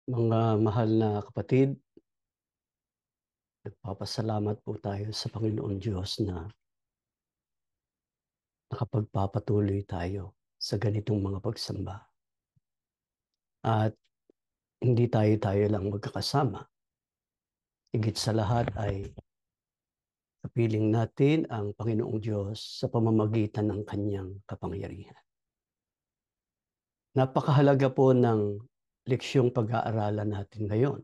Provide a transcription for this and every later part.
Mga mahal na kapatid, nagpapasalamat po tayo sa Panginoon Diyos na nakapagpapatuloy tayo sa ganitong mga pagsamba. At hindi tayo lang magkakasama. Higit sa lahat ay kapiling natin ang Panginoong Diyos sa pamamagitan ng kanyang kapangyarihan. Napakahalaga po ng leksyong pag-aaralan natin ngayon.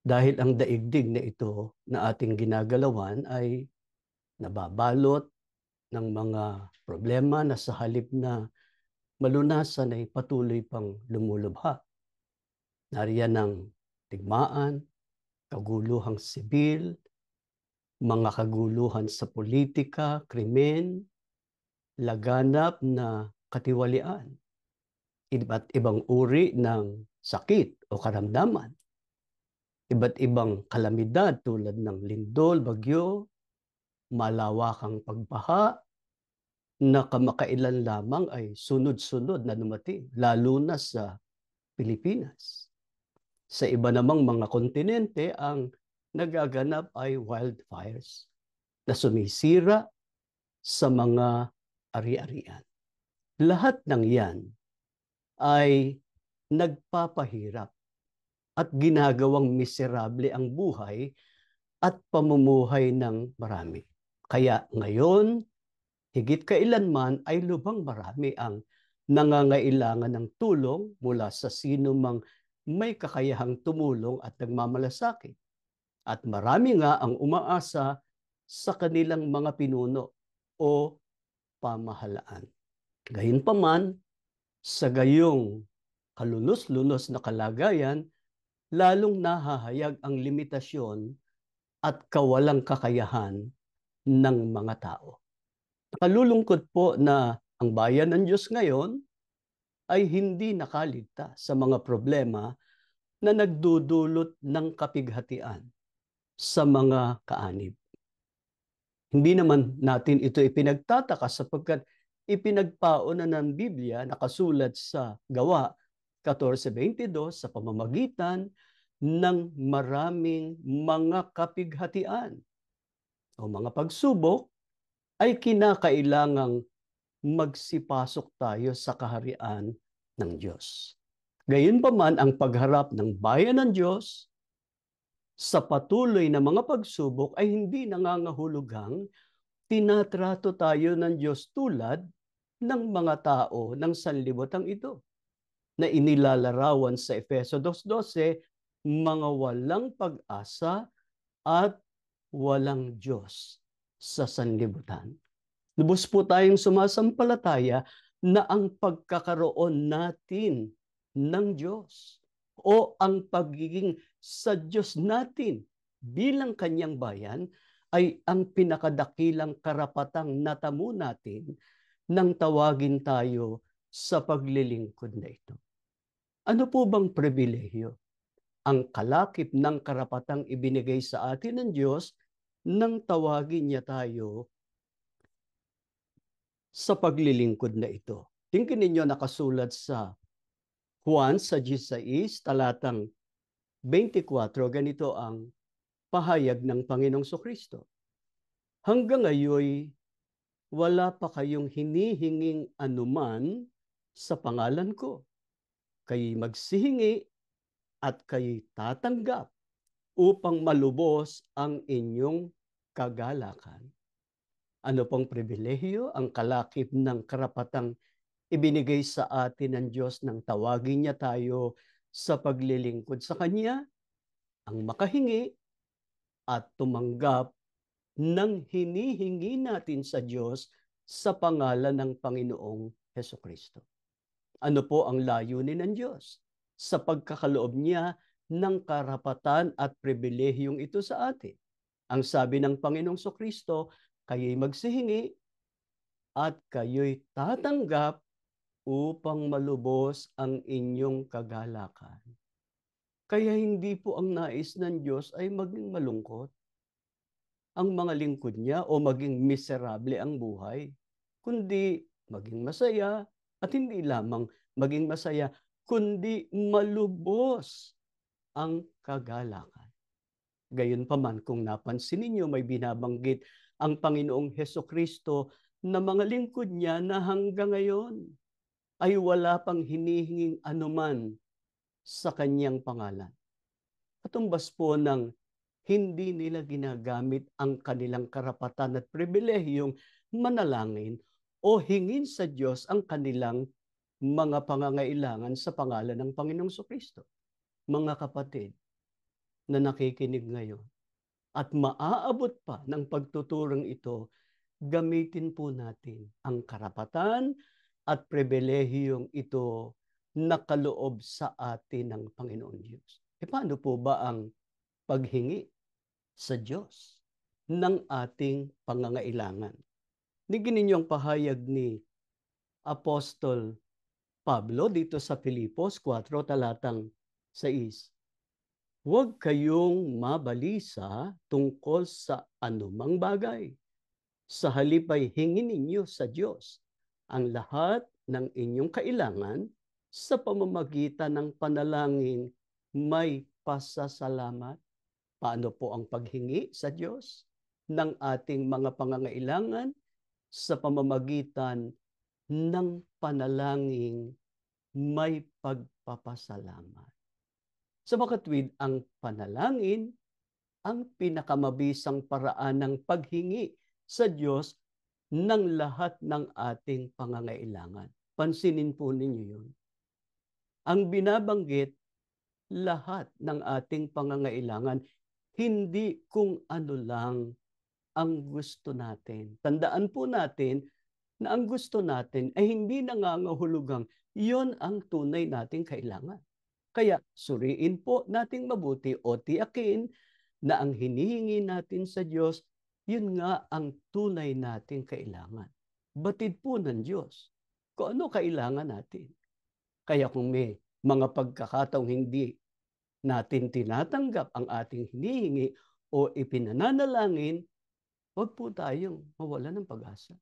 Dahil ang daigdig na ito na ating ginagalawan ay nababalot ng mga problema na sa halip na malunasan ay patuloy pang lumulubha. Nariyan ang digmaan, kaguluhang sibil, mga kaguluhan sa politika, krimen, laganap na katiwalian, iba't ibang uri ng sakit o karamdaman, iba't ibang kalamidad tulad ng lindol, bagyo, malawakang pagbaha, na kamakailan lamang ay sunod-sunod na dumating, lalo na sa Pilipinas. Sa iba namang mga kontinente, ang nagaganap ay wildfires na sumisira sa mga ari-arian. Lahat ng yan ay nagpapahirap at ginagawang miserable ang buhay at pamumuhay ng marami. Kaya ngayon, higit kailanman ay lubhang marami ang nangangailangan ng tulong mula sa sino mang may kakayahang tumulong at nagmamalasakit. At marami nga ang umaasa sa kanilang mga pinuno o pamahalaan. Gayunpaman, sa gayong kalunos-lunos na kalagayan, lalong nahahayag ang limitasyon at kawalang kakayahan ng mga tao. Nakalulungkot po na ang bayan ng Diyos ngayon ay hindi nakaligtas sa mga problema na nagdudulot ng kapighatian sa mga kaanib. Hindi naman natin ito ipinagtataka sapagkat ipinagpauna ng Biblia nakasulat sa Gawa 14:22 sa pamamagitan ng maraming mga kapighatian o mga pagsubok ay kinakailangang magsipasok tayo sa kaharian ng Diyos. Gayunpaman ang pagharap ng bayan ng Diyos sa patuloy na mga pagsubok ay hindi nangangahulugang tinatrato tayo ng Diyos tulad ng mga tao ng sanlibutan ito na inilalarawan sa Efeso 2:12, mga walang pag-asa at walang Diyos sa sanlibutan. Lubos po tayong sumasampalataya na ang pagkakaroon natin ng Diyos o ang pagiging sa Diyos natin bilang kanyang bayan ay ang pinakadakilang karapatang natamo natin nang tawagin tayo sa paglilingkod na ito. Ano po bang pribilehyo? Ang kalakip ng karapatang ibinigay sa atin ng Diyos nang tawagin niya tayo sa paglilingkod na ito. Tingnan ninyo nakasulat sa Juan sa 16, talatang 24, ganito ang pahayag ng Panginoong Kristo. Hanggang ngayon, wala pa kayong hinihinging anuman sa pangalan ko. Kayo'y magsihingi at kayo'y tatanggap upang malubos ang inyong kagalakan. Ano pong pribilehyo ang kalakip ng karapatang ibinigay sa atin ng Diyos nang tawagin niya tayo sa paglilingkod sa Kanya, ang makahingi at tumanggap ng hinihingi natin sa Diyos sa pangalan ng Panginoong Hesukristo. Ano po ang layunin ng Diyos? Sa pagkakaloob niya ng karapatan at pribilehiyong ito sa atin. Ang sabi ng Panginoong Kristo, kayo'y magsihingi at kayo'y tatanggap upang malubos ang inyong kagalakan. Kaya hindi po ang nais ng Diyos ay maging malungkot ang mga lingkod niya o maging miserable ang buhay, kundi maging masaya at hindi lamang maging masaya, kundi malubos ang kagalakan. Gayunpaman, kung napansin ninyo, may binabanggit ang Panginoong Hesukristo na mga lingkod niya na hanggang ngayon ay wala pang hinihinging anuman sa kanyang pangalan. Katumbas po ng hindi nila ginagamit ang kanilang karapatan at pribilehiyong manalangin o hingin sa Diyos ang kanilang mga pangangailangan sa pangalan ng Panginoong Kristo. Mga kapatid na nakikinig ngayon at maaabot pa ng pagtuturong ito, gamitin po natin ang karapatan at pribilehiyong ito na kaloob sa atin ng Panginoon Diyos. Paano po ba ang paghingi sa Diyos ng ating pangangailangan? Nigin ninyo ang pahayag ni Apostol Pablo dito sa Filipos 4 talatang 6. Huwag kayong mabalisa tungkol sa anumang bagay. Sa halip ay hingin ninyo sa Diyos ang lahat ng inyong kailangan sa pamamagitan ng panalangin may pasasalamat. Paano po ang paghingi sa Diyos ng ating mga pangangailangan? Sa pamamagitan ng panalangin may pagpapasalamat. Sa makatwid, ang panalangin ang pinakamabisang paraan ng paghingi sa Diyos ng lahat ng ating pangangailangan. Pansinin po ninyo yun. Ang binabanggit, lahat ng ating pangangailangan, hindi kung ano lang ang gusto natin. Tandaan po natin na ang gusto natin ay hindi nangangahulugang yon ang tunay nating kailangan. Kaya suriin po nating mabuti o tiyakin na ang hinihingi natin sa Diyos, yun nga ang tunay nating kailangan. Batid po ng Diyos kung ano kailangan natin. Kaya kung may mga pagkakataong hindi natin tinatanggap ang ating hinihingi o ipinananalangin, huwag po tayong mawala ng pag-asa.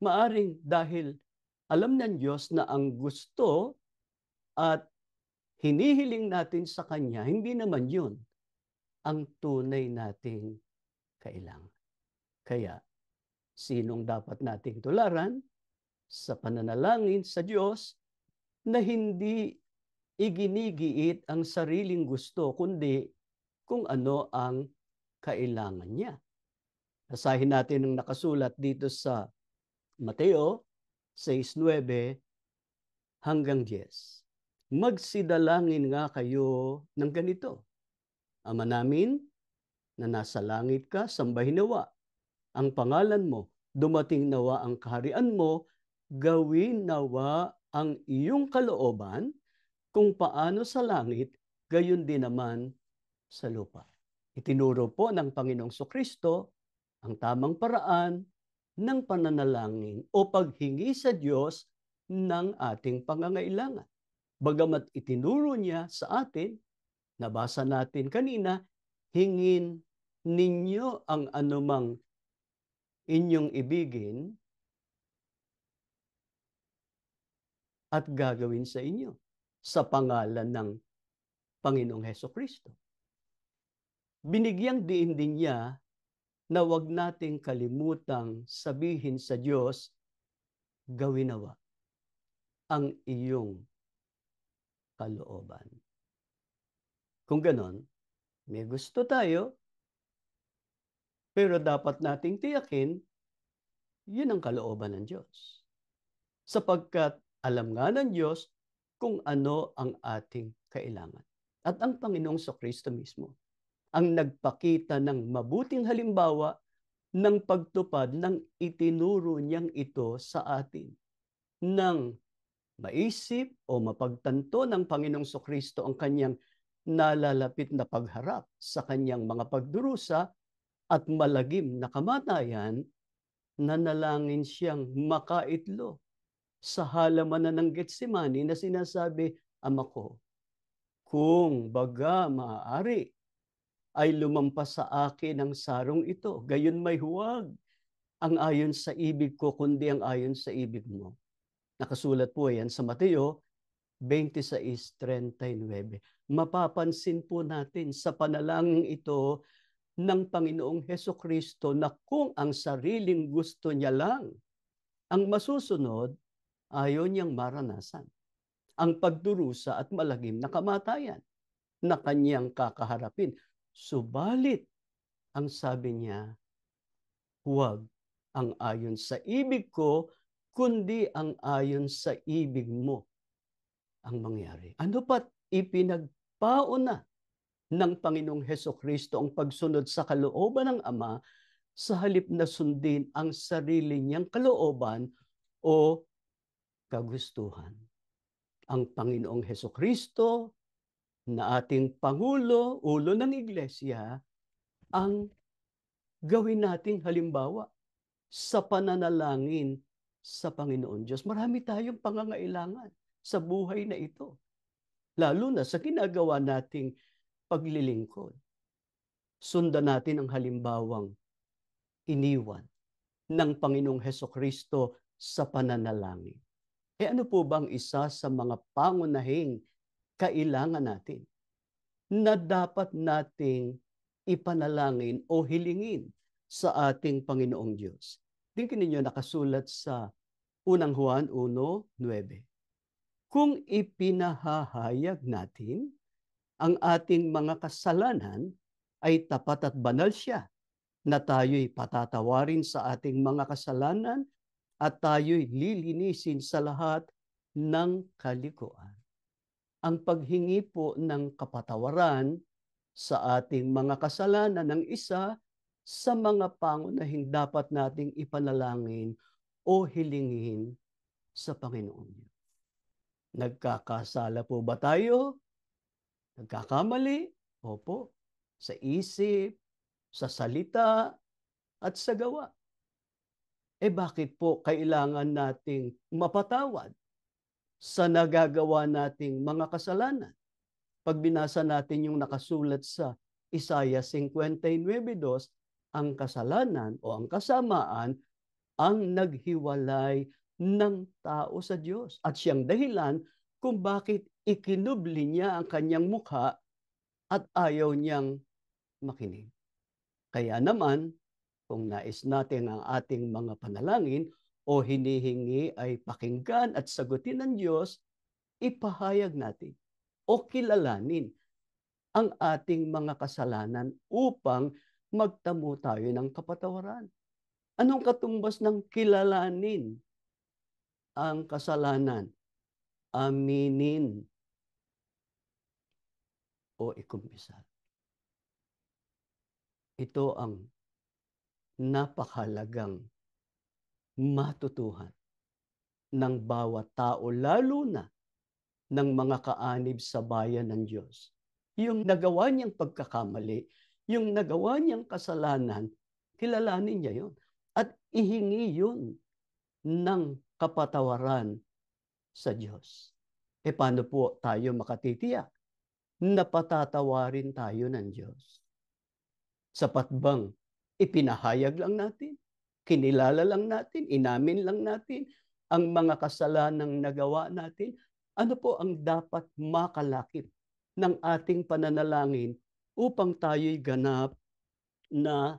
Maaring dahil alam ng Diyos na ang gusto at hinihiling natin sa Kanya, hindi naman yun ang tunay nating kailangan. Kaya, sinong dapat nating tularan sa pananalangin sa Diyos na hindi iginigiit ang sariling gusto, kundi kung ano ang kailangan niya. Basahin natin ang nakasulat dito sa Mateo 6:9 hanggang 10. Magsidalangin nga kayo ng ganito. Ama namin na nasa langit ka, sambahin nawa ang pangalan mo. Dumating nawa ang kaharian mo, gawin nawa ang iyong kalooban kung paano sa langit, gayon din naman sa lupa. Itinuro po ng Panginoong Kristo ang tamang paraan ng pananalangin o paghingi sa Diyos ng ating pangangailangan. Bagamat itinuro niya sa atin, nabasa natin kanina, hingin ninyo ang anumang inyong ibigin at gagawin sa inyo sa pangalan ng Panginoong Hesukristo. Binigyang diin din niya na wag nating kalimutang sabihin sa Diyos, gawin nawa ang iyong kalooban. Kung ganon, may gusto tayo, pero dapat nating tiyakin, yun ang kalooban ng Diyos. Sapagkat alam nga ng Diyos kung ano ang ating kailangan. At ang Panginoong Kristo mismo ang nagpakita ng mabuting halimbawa ng pagtupad ng itinuro niyang ito sa atin. Nang maisip o mapagtanto ng Panginoong Kristo ang kanyang nalalapit na pagharap sa kanyang mga pagdurusa at malagim na kamatayan, nanalangin siyang makaitlo sa halamanan ng Getsemani na sinasabi, Ama ko, kung baga maaari, ay lumampas sa akin ang sarong ito. Gayon may huwag ang ayon sa ibig ko, kundi ang ayon sa ibig mo. Nakasulat po yan sa Mateo 26:39. Mapapansin po natin sa panalangin ito ng Panginoong Hesukristo na kung ang sariling gusto niya lang ang masusunod, ayaw niyang maranasan ang pagdurusa at malagim na kamatayan na kanyang kakaharapin. Subalit, ang sabi niya, huwag ang ayon sa ibig ko, kundi ang ayon sa ibig mo ang mangyari. Ano pat ipinagpauna ng Panginoong Hesukristo ang pagsunod sa kalooban ng Ama sa halip na sundin ang sarili niyang kalooban o kagustuhan. Ang Panginoong Hesukristo na ating Pangulo, ulo ng Iglesia, ang gawin nating halimbawa sa pananalangin sa Panginoon Diyos. Marami tayong pangangailangan sa buhay na ito, lalo na sa ginagawa nating paglilingkod. Sundan natin ang halimbawang iniwan ng Panginoong Hesukristo sa pananalangin. Ano po bang isa sa mga pangunahing kailangan natin na dapat nating ipanalangin o hilingin sa ating Panginoong Diyos? Tingnan ninyo nakasulat sa unang Juan 1:9. Kung ipinahahayag natin ang ating mga kasalanan, ay tapat at banal siya na tayo'y patatawarin sa ating mga kasalanan at tayo'y lilinisin sa lahat ng kalikuan. Ang paghingi po ng kapatawaran sa ating mga kasalanan ng isa sa mga pangunahing dapat nating ipanalangin o hilingin sa Panginoon. Nagkakasala po ba tayo? Nagkakamali? Opo. Sa isip, sa salita, at sa gawa. Bakit po kailangan nating mapatawad sa nagagawa nating mga kasalanan? Pag binasa natin yung nakasulat sa Isaiah 59:2, ang kasalanan o ang kasamaan ang naghiwalay ng tao sa Diyos at siyang dahilan kung bakit ikinubli niya ang kanyang mukha at ayaw niyang makinig. Kaya naman, kung nais natin ang ating mga panalangin o hinihingi ay pakinggan at sagutin ng Diyos, ipahayag natin o kilalanin ang ating mga kasalanan upang magtamo tayo ng kapatawaran. Anong katumbas ng kilalanin ang kasalanan? Aminin o ikumpisa. Ito ang napakahalagang matutuhan ng bawat tao, lalo na ng mga kaanib sa bayan ng Diyos. Yung nagawa niyang pagkakamali, yung nagawa niyang kasalanan, kilalanin niya yun. At ihingi yun ng kapatawaran sa Diyos. Paano po tayo makatitiyak na patatawarin tayo ng Diyos? Sapat bang ipinahayag lang natin? Kinilala lang natin? Inamin lang natin ang mga kasalanang nagawa natin? Ano po ang dapat makalakip ng ating pananalangin upang tayo'y ganap na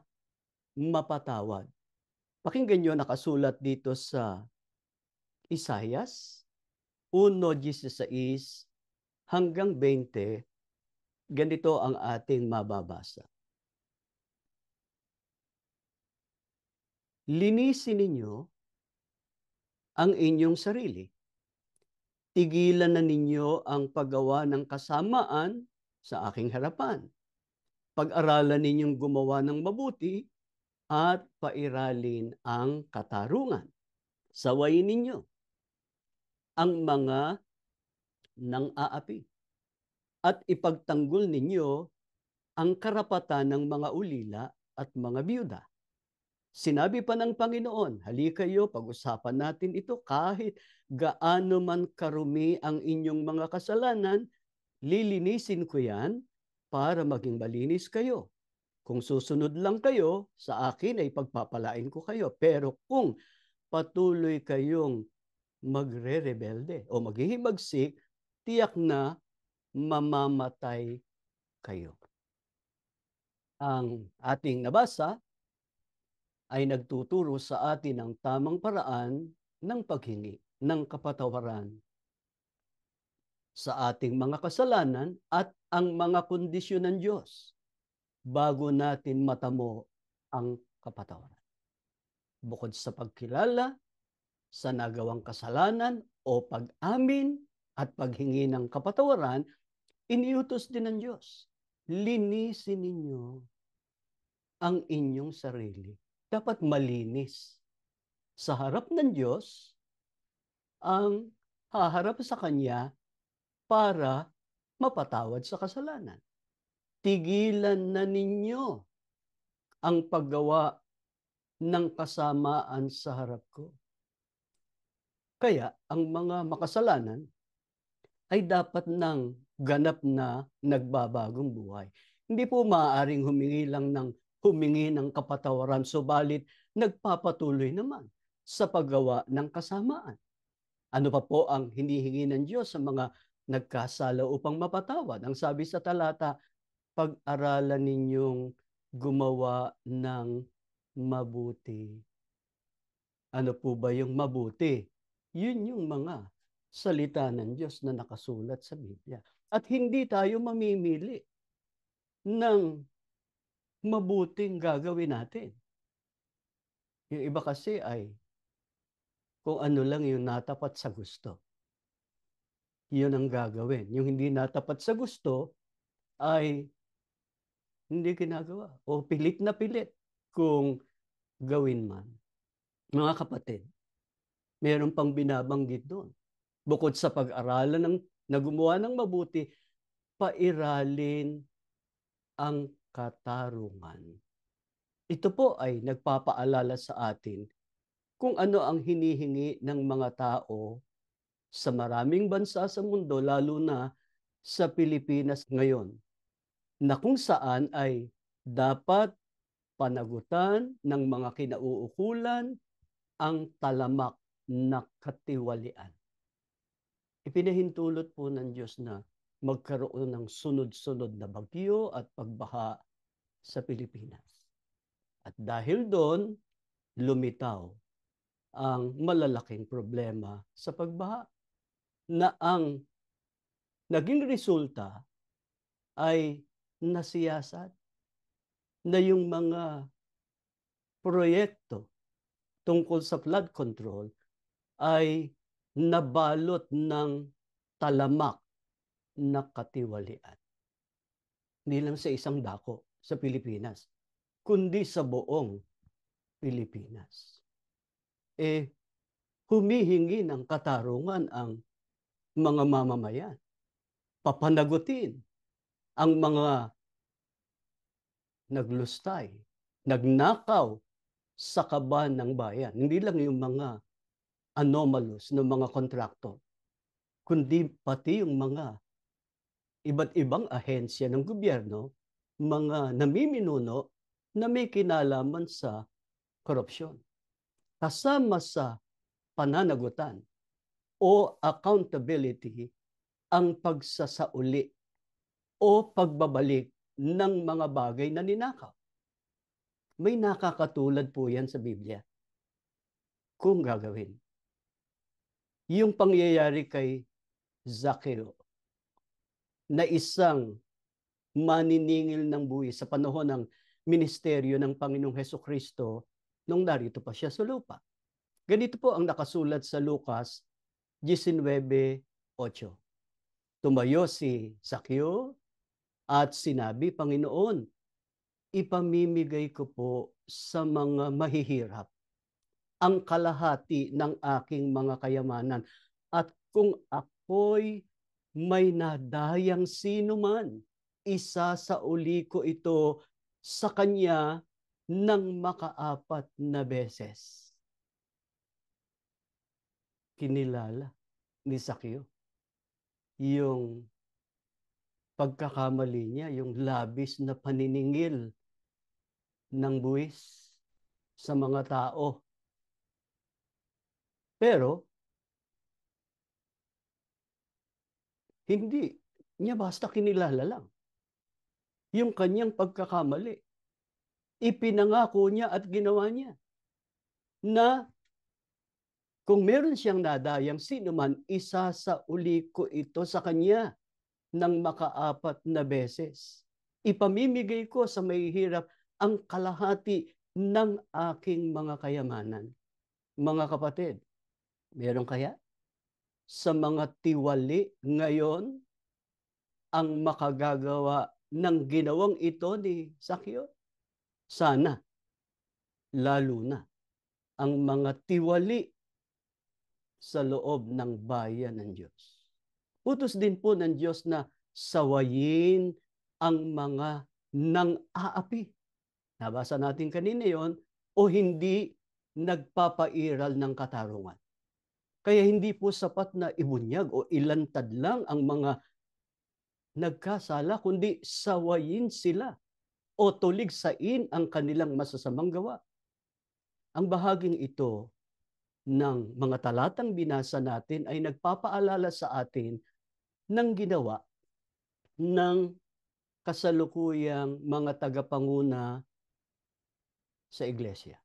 mapatawad? Pakinggan nyo nakasulat dito sa Isaias 1:16 hanggang 20. Ganito ang ating mababasa. Linisin ninyo ang inyong sarili. Tigilan na ninyo ang paggawa ng kasamaan sa aking harapan. Pag-aralan ninyong gumawa ng mabuti at pairalin ang katarungan. Sawayin ninyo ang mga nang-aapi at ipagtanggol ninyo ang karapatan ng mga ulila at mga biyuda. Sinabi pa ng Panginoon, halika kayo, pag-usapan natin ito, kahit gaano man karumi ang inyong mga kasalanan, lilinisin ko yan para maging malinis kayo. Kung susunod lang kayo, sa akin ay pagpapalain ko kayo. Pero kung patuloy kayong magre-rebelde o maghihimagsik, tiyak na mamamatay kayo. Ang ating nabasa ay nagtuturo sa atin ng tamang paraan ng paghingi ng kapatawaran sa ating mga kasalanan at ang mga kondisyon ng Diyos bago natin matamo ang kapatawaran. Bukod sa pagkilala sa nagawang kasalanan o pag-amin at paghingi ng kapatawaran, iniutos din ng Diyos, linisin ninyo ang inyong sarili. Dapat malinis. Sa harap ng Diyos, ang haharap sa Kanya para mapatawad sa kasalanan. Tigilan na ninyo ang paggawa ng kasamaan sa harap ko. Kaya ang mga makasalanan ay dapat nang ganap na nagbabagong buhay. Hindi po maaaring humingi ng kapatawaran, subalit nagpapatuloy naman sa paggawa ng kasamaan. Ano pa po ang hinihingi ng Diyos sa mga nagkasala upang mapatawad? Ang sabi sa talata, pag-aralan ninyong gumawa ng mabuti. Ano po ba yung mabuti? Yun yung mga salita ng Diyos na nakasulat sa Biblia. At hindi tayo mamimili ng mabuting gagawin natin. Yung iba kasi ay kung ano lang yung natapat sa gusto. Yun ang gagawin. Yung hindi natapat sa gusto ay hindi ginagawa o pilit na pilit kung gawin man. Mga kapatid, meron pang binabanggit doon. Bukod sa pag-aralan na gumawa ng mabuti, pairalin ang katarungan. Ito po ay nagpapaalala sa atin kung ano ang hinihingi ng mga tao sa maraming bansa sa mundo, lalo na sa Pilipinas ngayon, na kung saan ay dapat panagutan ng mga kinauukulan ang talamak na katiwalian. Ipinahintulot po ng Diyos na magkaroon ng sunod-sunod na bagyo at pagbaha sa Pilipinas. At dahil doon, lumitaw ang malalaking problema sa pagbaha na ang naging resulta ay nasiyasat na yung mga proyekto tungkol sa flood control ay nabalot ng talamak na katiwalian. Hindi lang sa isang dako sa Pilipinas, kundi sa buong Pilipinas. Humihingi ng katarungan ang mga mamamayan. Papanagutin ang mga naglustay, nagnakaw sa kaban ng bayan. Hindi lang yung mga anomalous na mga kontraktor, kundi pati yung mga iba't ibang ahensya ng gobyerno, mga namiminuno na may kinalaman sa korupsyon. Kasama sa pananagutan o accountability ang pagsasauli o pagbabalik ng mga bagay na ninakaw. May nakakatulad po yan sa Biblia kung gagawin. Yung pangyayari kay Zaccheo na isang maniningil ng buwis sa panahon ng ministeryo ng Panginoong Hesukristo nung narito pa siya sa lupa. Ganito po ang nakasulat sa Lucas 19:8. Tumayo si Zaccheo at sinabi, Panginoon, ipamimigay ko po sa mga mahihirap ang kalahati ng aking mga kayamanan. At kung ako'y may nadayang sino man, isasauli ko ito sa kanya ng makaapat na beses. Kinilala ni Zaccheo yung pagkakamali niya, yung labis na paniningil ng buwis sa mga tao. Pero Hindi niya basta kinilala lang yung kanyang pagkakamali. Ipinangako niya at ginawa niya na kung meron siyang nadayang sino man, isasauli ko ito sa kanya ng makaapat na beses. Ipamimigay ko sa mahihirap ang kalahati ng aking mga kayamanan. Mga kapatid, meron kaya sa mga tiwali ngayon ang makagagawa ng ginawang ito ni Sakyo? Sana, lalo na ang mga tiwali sa loob ng bayan ng Diyos. Utos din po ng Diyos na sawayin ang mga nang-aapi. Nabasa natin kanina yon, o hindi nagpapairal ng katarungan. Kaya hindi po sapat na ibunyag o ilantad lang ang mga nagkasala, kundi sawayin sila o tuligsain ang kanilang masasamang gawa. Ang bahaging ito ng mga talatang binasa natin ay nagpapaalala sa atin ng ginawa ng kasalukuyang mga tagapanguna sa iglesia,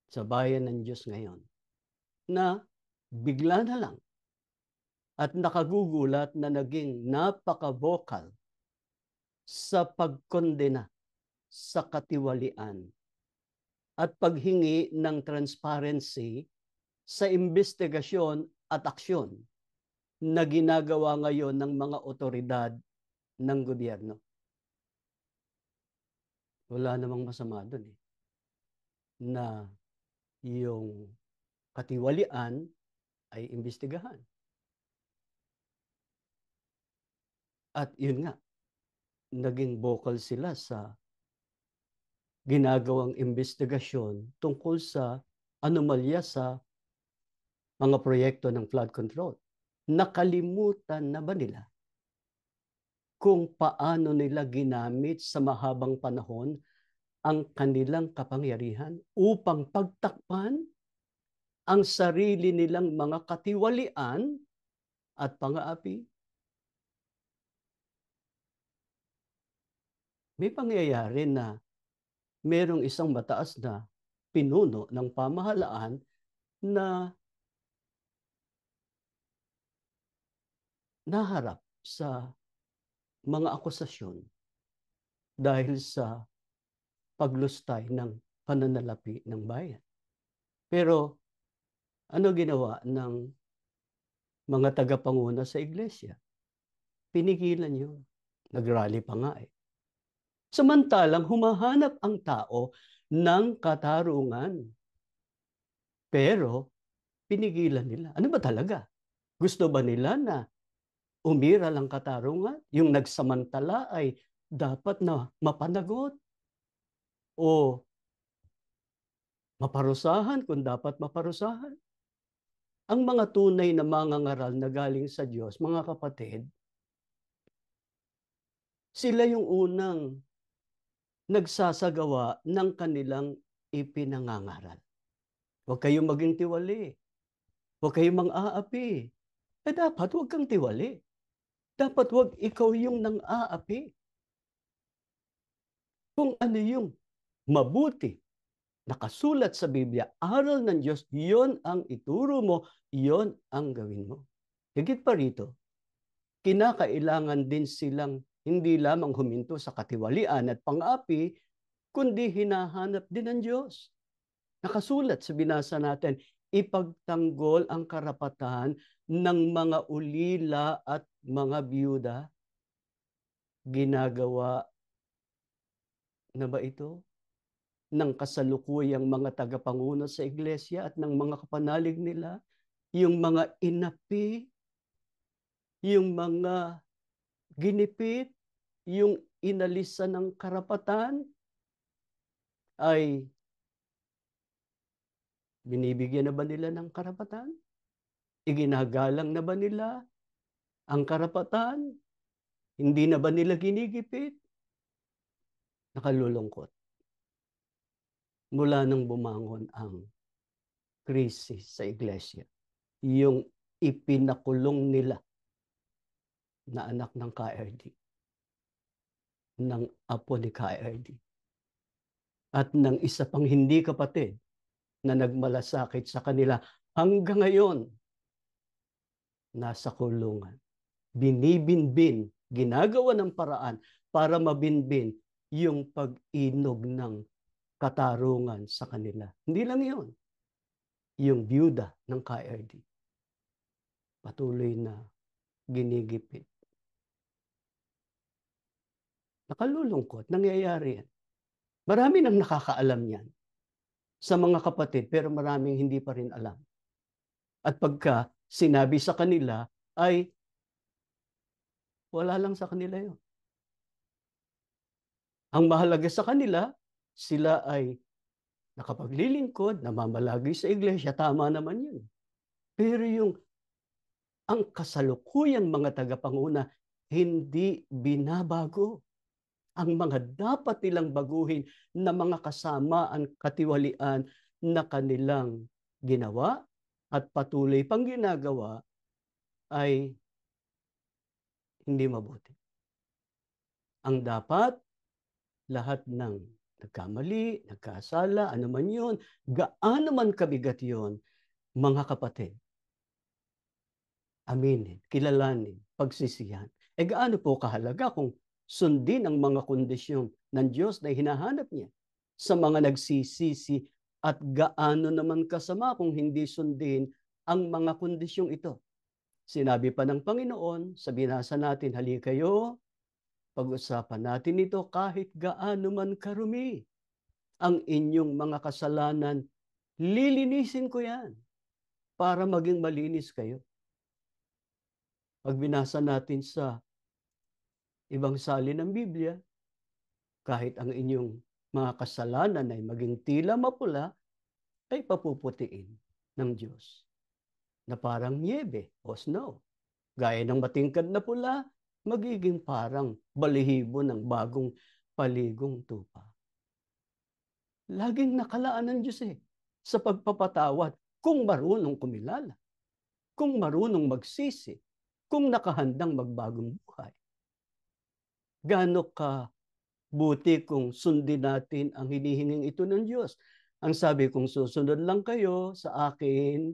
sa bayan ng Diyos ngayon, na bigla na lang at nakagugulat na naging napaka-vocal sa pagkondena sa katiwalian at paghingi ng transparency sa investigasyon at aksyon na ginagawa ngayon ng mga otoridad ng gobyerno. Wala namang masama doon na yung katiwalian ay imbestigahan. At yun nga, naging vocal sila sa ginagawang investigasyon tungkol sa anomalya sa mga proyekto ng flood control. Nakalimutan na ba nila kung paano nila ginamit sa mahabang panahon ang kanilang kapangyarihan upang pagtakpan ang sarili nilang mga katiwalian at pang-aapi? May pangyayari na merong isang mataas na pinuno ng pamahalaan na naharap sa mga akusasyon dahil sa paglustay ng pananalapi ng bayan. Pero ano ginawa ng mga tagapanguna sa iglesia? Pinigilan yun. Nagrally pa nga eh. Samantalang humahanap ang tao ng katarungan. Pero pinigilan nila. Ano ba talaga? Gusto ba nila na umiral ang katarungan? Yung nagsamantala ay dapat na mapanagot o maparusahan kung dapat maparusahan. Ang mga tunay na mangangaral na galing sa Diyos, mga kapatid, sila yung unang nagsasagawa ng kanilang ipinangangaral. Huwag kayong maging tiwali. Huwag kayong mang-aapi. Dapat huwag kang tiwali. Dapat huwag ikaw yung nang-aapi. Kung ano yung mabuti, nakasulat sa Biblia, aral ng Diyos, yon ang ituro mo, yon ang gawin mo. Higit pa rito, kinakailangan din silang hindi lamang huminto sa katiwalian at pang-api, kundi hinahanap din ng Diyos. Nakasulat sa binasa natin, ipagtanggol ang karapatan ng mga ulila at mga biyuda. Ginagawa na ba ito ng kasalukuyang mga tagapanguna sa iglesia at ng mga kapanalig nila? Yung mga inapi, yung mga ginipit, yung inalisan ng karapatan, ay binibigyan na ba nila ng karapatan? Iginagalang na ba nila ang karapatan? Hindi na ba nila ginigipit? Nakalulungkot. Mula nang bumangon ang krisis sa iglesia, yung ipinakulong nila na anak ng KRD, ng apo ni KRD, at ng isa pang hindi kapatid na nagmalasakit sa kanila hanggang ngayon nasa kulungan. Binibinbin, ginagawa ng paraan para mabinbin yung pag-inog ng katarungan sa kanila. Hindi lang yun. Yung byuda ng KRD, patuloy na ginigipit. Nakalulungkot, nangyayari yan. Marami nang nakakaalam yan sa mga kapatid, pero maraming hindi pa rin alam. At pagka sinabi sa kanila, ay wala lang sa kanila yun. Ang mahalaga sa kanila, sila ay nakapaglilingkod, namamalagi sa iglesia, tama naman yun. Pero ang kasalukuyang mga tagapanguna, hindi binabago ang mga dapat nilang baguhin na mga kasamaan, katiwalian na kanilang ginawa at patuloy pang ginagawa ay hindi mabuti. Ang dapat, lahat ng nagkamali, nagkasala, ano man yun, gaano man kabigat yun, mga kapatid, aminin, kilalanin, pagsisihan. Gaano po kahalaga kung sundin ang mga kondisyon ng Diyos na hinahanap niya sa mga nagsisisi, at gaano naman kasama kung hindi sundin ang mga kondisyong ito. Sinabi pa ng Panginoon, sa binasa natin, halika kayo, pag-usapan natin ito kahit gaano man karumi ang inyong mga kasalanan, lilinisin ko yan para maging malinis kayo. Pag binasa natin sa ibang salin ng Biblia, kahit ang inyong mga kasalanan ay maging tila mapula, ay papuputiin ng Diyos na parang niebe o snow. Gaya ng matingkad na pula, magiging parang balihibo ng bagong paligong tupa. Laging nakalaan ng Diyos sa pagpapatawad kung marunong kumilala, kung marunong magsisi, kung nakahandang magbagong buhay. Gaano ka buti kung sundin natin ang hinihinging ito ng Diyos. Ang sabi, kung susunod lang kayo sa akin,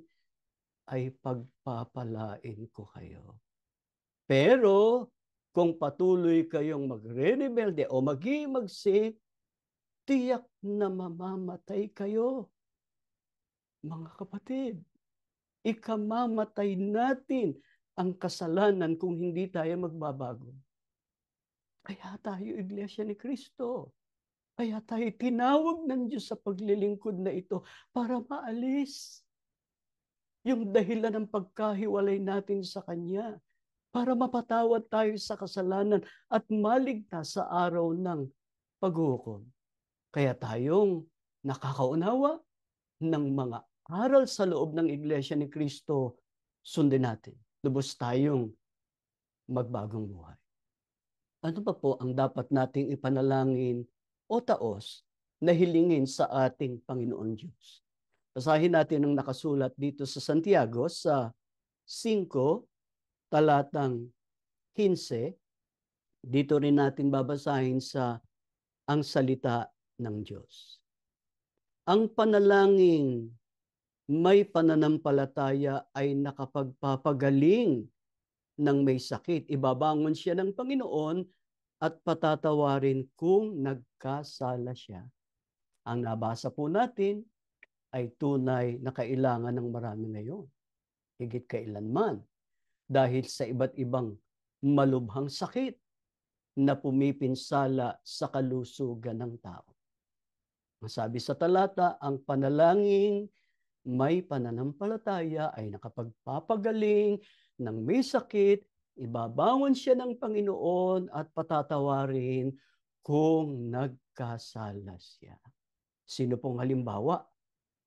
ay pagpapalain ko kayo. Pero kung patuloy kayong magre-rebelde o mag-iimagsik, tiyak na mamamatay kayo. Mga kapatid, ikamamatay natin ang kasalanan kung hindi tayo magbabago. Kaya tayo Iglesia ni Cristo. Kaya tayo tinawag ng Diyos sa paglilingkod na ito para maalis yung dahilan ng pagkahiwalay natin sa Kanya, para mapatawad tayo sa kasalanan at maligtas sa araw ng paghukom. Kaya tayong nakakaunawa ng mga aral sa loob ng Iglesia ni Cristo, sundin natin. Lubos tayong magbagong buhay. Ano pa po ang dapat nating ipanalangin o taos na hilingin sa ating Panginoon Diyos? Basahin natin ang nakasulat dito sa Santiago sa 5, talatang 15. Dito rin natin babasahin sa ang salita ng Diyos. Ang panalangin may pananampalataya ay nakapagpapagaling ng may sakit. Ibabangon siya ng Panginoon at patatawarin kung nagkasala siya. Ang nabasa po natin ay tunay na kailangan ng marami ngayon. Higit kailanman. Dahil sa iba't ibang malubhang sakit na pumipinsala sa kalusugan ng tao. Sabi sa talata, ang panalangin may pananampalataya ay nakapagpapagaling ng may sakit, ibabangon siya ng Panginoon at patatawarin kung nagkasala siya. Sino pong halimbawa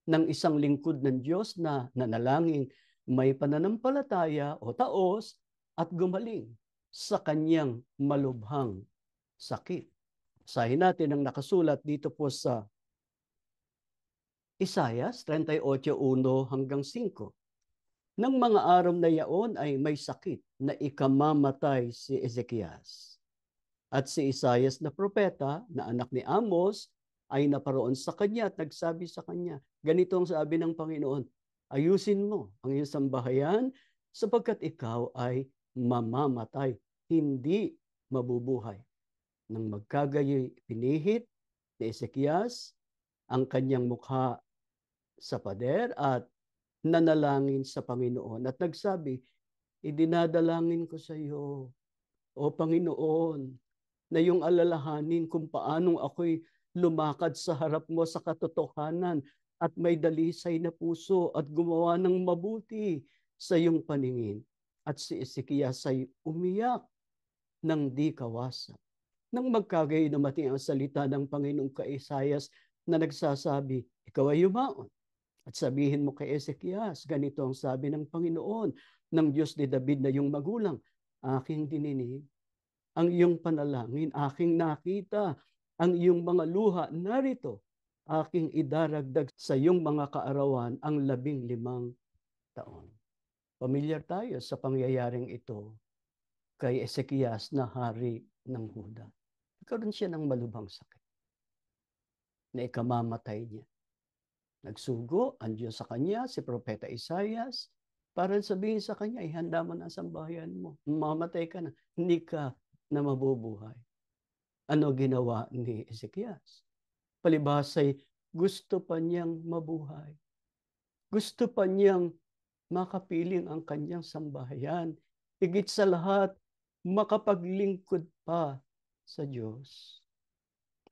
ng isang lingkod ng Diyos na nanalangin may pananampalataya o taos at gumaling sa kanyang malubhang sakit? Basahin natin ang nakasulat dito po sa Isaiah 38:1 hanggang 5. Nang mga araw na yaon ay may sakit na ikamamatay si Ezekias. At si Isaias na propeta, na anak ni Amos, ay naparoon sa kanya at nagsabi sa kanya, ganito ang sabi ng Panginoon, ayusin mo ang iyong sambahayan sapagkat ikaw ay mamamatay, hindi mabubuhay. Nang magkagayoy pinihit ni Ezekias ang kanyang mukha sa pader at nanalangin sa Panginoon at nagsabi, idinadalangin ko sa iyo, O Panginoon, na yung alalahanin kung paanong ako'y lumakad sa harap mo sa katotohanan at may dalisay na puso at gumawa ng mabuti sa iyong paningin. At si Ezekias ay umiyak ng di kawasan. Nang magkagayon dumating ang salita ng Panginoong kay Isaias na nagsasabi, ikaw ay yumaon at sabihin mo kay Ezekias, ganito ang sabi ng Panginoon, ng Diyos ni David na yung magulang, aking dininig, ang iyong panalangin, aking nakita, ang iyong mga luha, narito, aking idaragdag sa iyong mga kaarawan ang 15 taon. Pamilyar tayo sa pangyayaring ito kay Ezekias na hari ng Huda. Nagkaroon siya ng malubhang sakit na ikamamatay niya. Nagsugo ang Diyos sa kanya, si Propeta Isaias, para sabihin sa kanya, ihanda mo na ang sambahayan mo. Mamatay ka na. Hindi ka na mabubuhay. Ano ginawa ni Ezekias? Palibhasa'y gusto pa niyang mabuhay. Gusto pa niyang makapiling ang kanyang sambahayan. Higit sa lahat, makapaglingkod pa sa Diyos.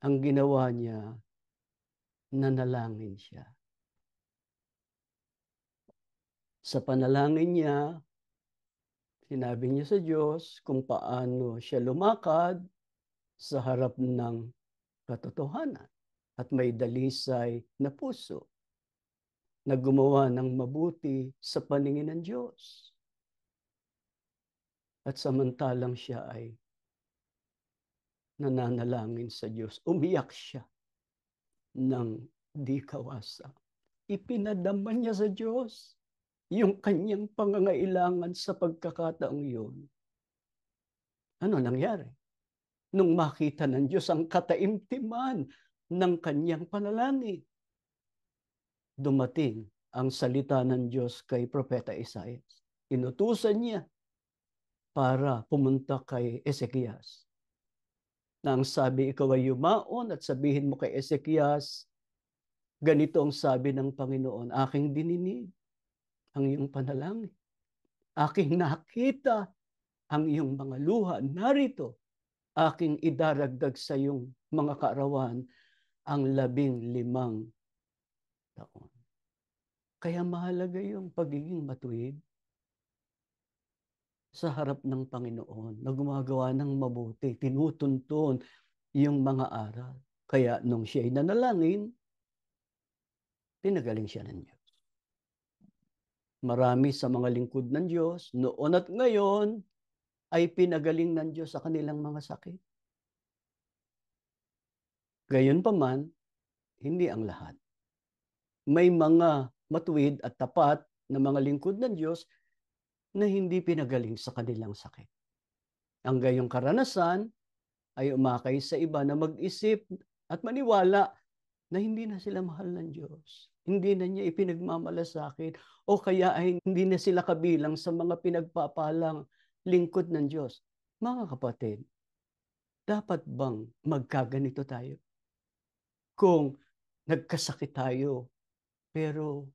Ang ginawa niya, nanalangin siya. Sa panalangin niya, sinabi niya sa Diyos kung paano siya lumakad sa harap ng katotohanan at may dalisay na puso na gumawa ng mabuti sa paningin ng Diyos. At samantalang siya ay nananalangin sa Diyos, umiyak siya ng di kawasan. Ipinadama niya sa Diyos yung kanyang pangangailangan sa pagkakataong yun. Ano nangyari? Nung makita ng Diyos ang kataimtiman ng kanyang panalangin, dumating ang salita ng Diyos kay Propeta Isaias. Inutusan niya para pumunta kay Ezekias. Na ang sabi, ikaw ay yumaon at sabihin mo kay Ezekias, ganito ang sabi ng Panginoon, aking dininig ang iyong panalangin. Aking nakita ang iyong mga luha. Narito, aking idaragdag sa iyong mga kaarawan ang 15 taon. Kaya mahalaga yung pagiging matuwid sa harap ng Panginoon na gumagawa ng mabuti, tinutuntun yung mga aral. Kaya nung siya ay nanalangin, pinagaling siya ng Diyos. Marami sa mga lingkod ng Diyos, noon at ngayon, ay pinagaling ng Diyos sa kanilang mga sakit. Gayunpaman, hindi ang lahat. May mga matuwid at tapat na mga lingkod ng Diyos na hindi pinagaling sa kanilang sakit. Ang gayong karanasan ay umakay sa iba na mag-isip at maniwala na hindi na sila mahal ng Diyos. Hindi na niya ipinagmamalasakit o kaya ay hindi na sila kabilang sa mga pinagpapalang lingkod ng Diyos. Mga kapatid, dapat bang magkaganito tayo? Kung nagkasakit tayo, pero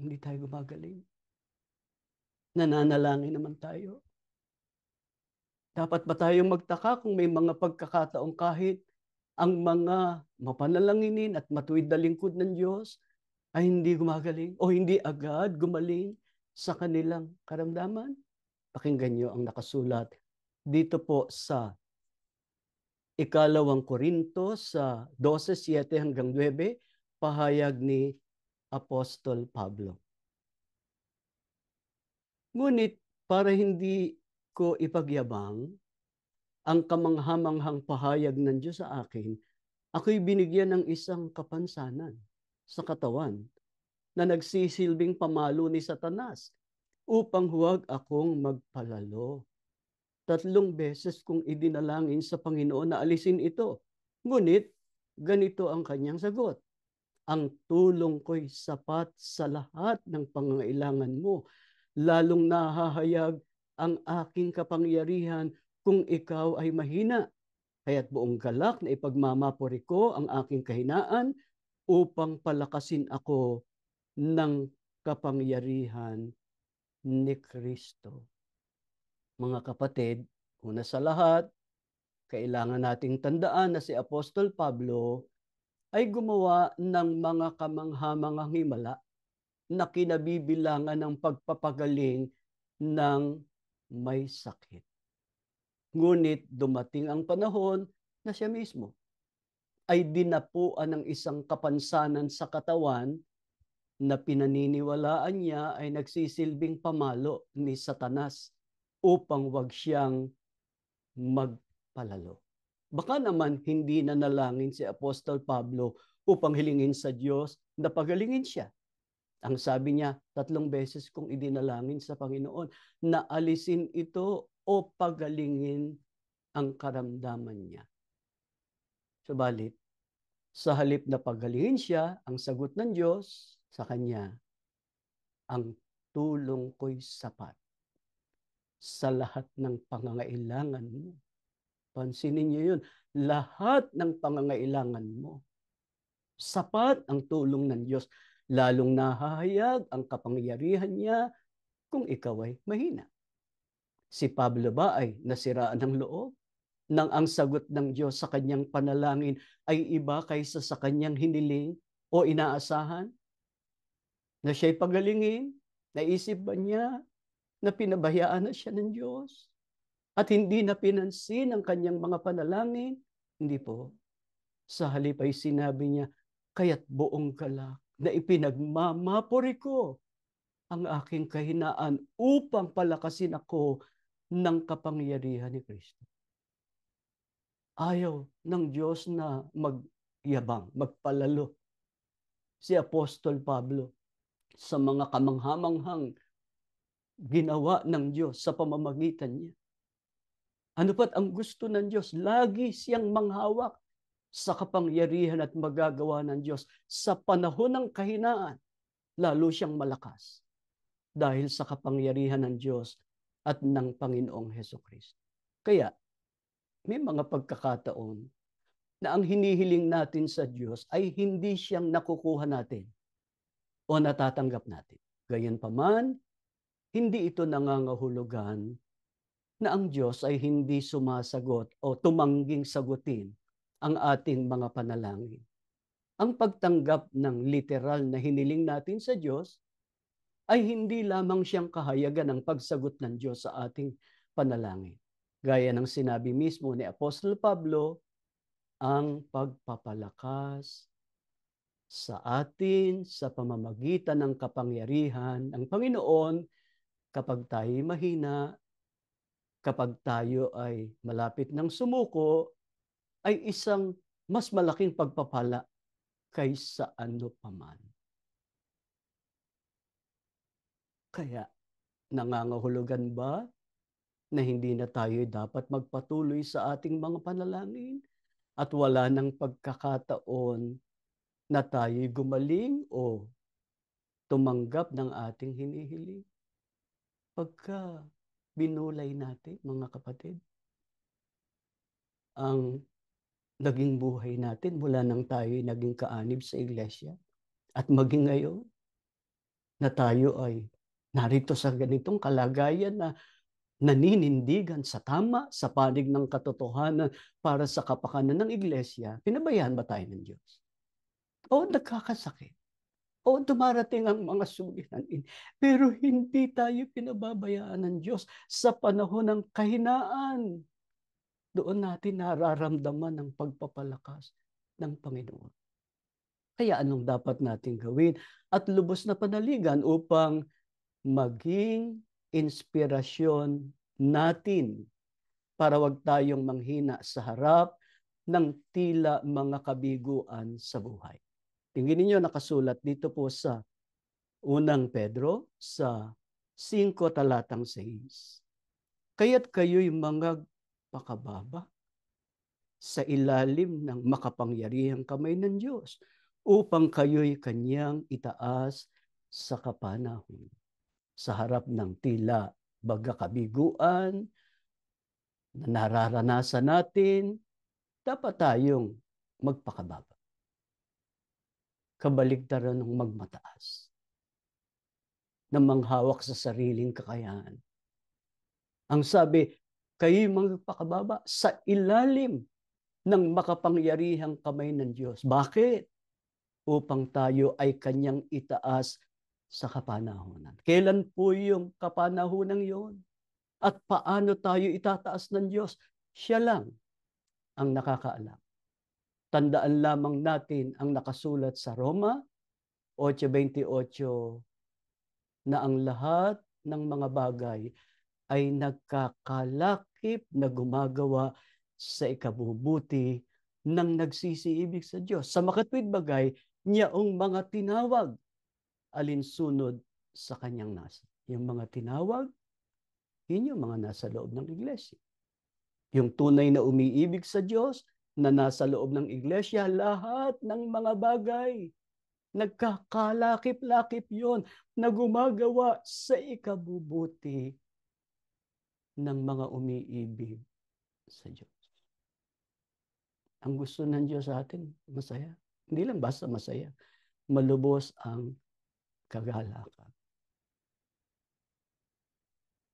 hindi tayo gumagaling. Nananalangin naman tayo. Dapat ba tayong magtaka kung may mga pagkakataong kahit ang mga mapanalanginin at matuwid na lingkod ng Diyos ay hindi gumagaling o hindi agad gumaling sa kanilang karamdaman? Pakinggan niyo ang nakasulat dito po sa Ikalawang Korinto sa 12:7-9, pahayag ni Apostol Pablo. Ngunit para hindi ko ipagyabang ang kamanghamanghang pahayag ng Diyos sa akin, ako'y binigyan ng isang kapansanan sa katawan na nagsisilbing pamalo ni Satanas upang huwag akong magpalalo. 3 beses kong idinalangin sa Panginoon na alisin ito. Ngunit, ganito ang kanyang sagot. Ang tulong ko'y sapat sa lahat ng pangangailangan mo, lalong nahahayag ang aking kapangyarihan kung ikaw ay mahina. Kaya't buong galak na ipagmamapuri ko ang aking kahinaan upang palakasin ako ng kapangyarihan ni Kristo. Mga kapatid, una sa lahat, kailangan nating tandaan na si Apostol Pablo ay gumawa ng mga kamangha-manghang himala na kinabibilangan ng pagpapagaling ng may sakit. Ngunit dumating ang panahon na siya mismo ay dinapuan ng isang kapansanan sa katawan na pinaniniwalaan niya ay nagsisilbing pamalo ni Satanas upang wag siyang magpalalo. Baka naman hindi nanalangin si Apostol Pablo upang hilingin sa Diyos na pagalingin siya. Ang sabi niya, 3 beses kong idinalangin sa Panginoon na alisin ito o pagalingin ang karamdaman niya. Subalit, sa halip na pagalingin siya, ang sagot ng Diyos sa kanya, ang tulong ko'y sapat sa lahat ng pangangailangan mo. Pansinin niyo yun, lahat ng pangangailangan mo. Sapat ang tulong ng Diyos, lalong nahahayag ang kapangyarihan niya kung ikaw ay mahina. Si Pablo ba ay nasiraan ng loob nang ang sagot ng Diyos sa kanyang panalangin ay iba kaysa sa kanyang hiniling o inaasahan? Na siya'y pagalingin? Naisip ba niya na pinabayaan na siya ng Diyos? At hindi na pinansin ang kanyang mga panalangin? Hindi po. Sa halip ay sinabi niya, kaya't buong galak na ipinagmamapuri ko ang aking kahinaan upang palakasin ako ng kapangyarihan ni Kristo. Ayaw ng Diyos na magyabang, magpalalo si Apostol Pablo sa mga kamanghamanghang ginawa ng Diyos sa pamamagitan niya. Ano pat ang gusto ng Diyos? Lagi siyang manghawak sa kapangyarihan at magagawa ng Diyos sa panahon ng kahinaan. Lalo siyang malakas dahil sa kapangyarihan ng Diyos at ng Panginoong Hesukristo. Kaya, may mga pagkakataon na ang hinihiling natin sa Diyos ay hindi siyang nakukuha natin o natatanggap natin. Gayunpaman, hindi ito nangangahulugan na ang Diyos ay hindi sumasagot o tumangging sagutin ang ating mga panalangin. Ang pagtanggap ng literal na hiniling natin sa Diyos ay hindi lamang siyang kahayagan ng pagsagot ng Diyos sa ating panalangin. Gaya ng sinabi mismo ni Apostol Pablo, ang pagpapalakas sa atin sa pamamagitan ng kapangyarihan ng Panginoon kapag tayo mahina, kapag tayo ay malapit ng sumuko, ay isang mas malaking pagpapala kaysa ano paman. Kaya, nangangahulugan ba na hindi na tayo dapat magpatuloy sa ating mga panalangin at wala ng pagkakataon na tayo'y gumaling o tumanggap ng ating hinihiling? Pagka binulay natin, mga kapatid, ang naging buhay natin mula nang tayo'y naging kaanib sa iglesia at maging ngayon na tayo ay narito sa ganitong kalagayan na naninindigan sa tama, sa panig ng katotohanan para sa kapakanan ng iglesia, pinabayaan ba tayo ng Diyos? O nagkakasakit? O dumarating ang mga suliranin? Pero hindi tayo pinababayaan ng Diyos sa panahon ng kahinaan. Doon natin nararamdaman ang pagpapalakas ng Panginoon. Kaya anong dapat natin gawin? At lubos na panaligan upang maging inspirasyon natin para wag tayong manghina sa harap ng tila mga kabiguan sa buhay. Tingnan niyo nakasulat dito po sa Unang Pedro sa 5 talatang 6. Kaya't kayo'y mga pakababa sa ilalim ng makapangyarihang kamay ng Diyos upang kayo'y kanyang itaas sa kapanahon. Sa harap ng tila baga kabiguan na nararanasan natin, dapat tayong magpakababa. Kabaligtaran ng magmataas, na manghawak sa sariling kakayahan. Ang sabi, kayo'y magpakababa sa ilalim ng makapangyarihang kamay ng Diyos. Bakit? Upang tayo ay kanyang itaas sa kapanahunan. Kailan po yung kapanahunan yon? At paano tayo itataas ng Diyos? Siya lang ang nakakaalam. Tandaan lamang natin ang nakasulat sa Roma 8:28 na ang lahat ng mga bagay ay nagkakalakip na gumagawa sa ikabubuti ng nagsisiibig sa Diyos. Sa makatwid bagay, niyaong mga tinawag alinsunod sa kanyang nasa. Yung mga tinawag, yun yung mga nasa loob ng iglesia. Yung tunay na umiibig sa Diyos na nasa loob ng iglesia, lahat ng mga bagay, nagkakalakip-lakip yon na gumagawa sa ikabubuti ng mga umiibig sa Diyos. Ang gusto ng Diyos sa atin, masaya. Hindi lang basta masaya. Malubos ang kagalakan.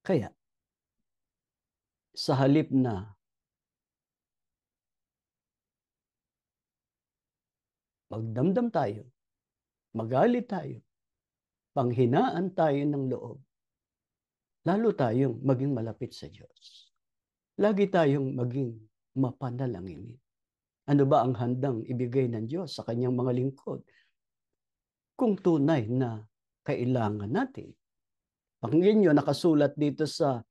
Kaya, sa halip na magdamdam tayo, magalit tayo, panghinaan tayo ng loob, lalo tayong maging malapit sa Diyos. Lagi tayong maging mapanalangin. Ano ba ang handang ibigay ng Diyos sa kanyang mga lingkod? Kung tunay na kailangan natin. Pakinggan nyo, nakasulat dito sa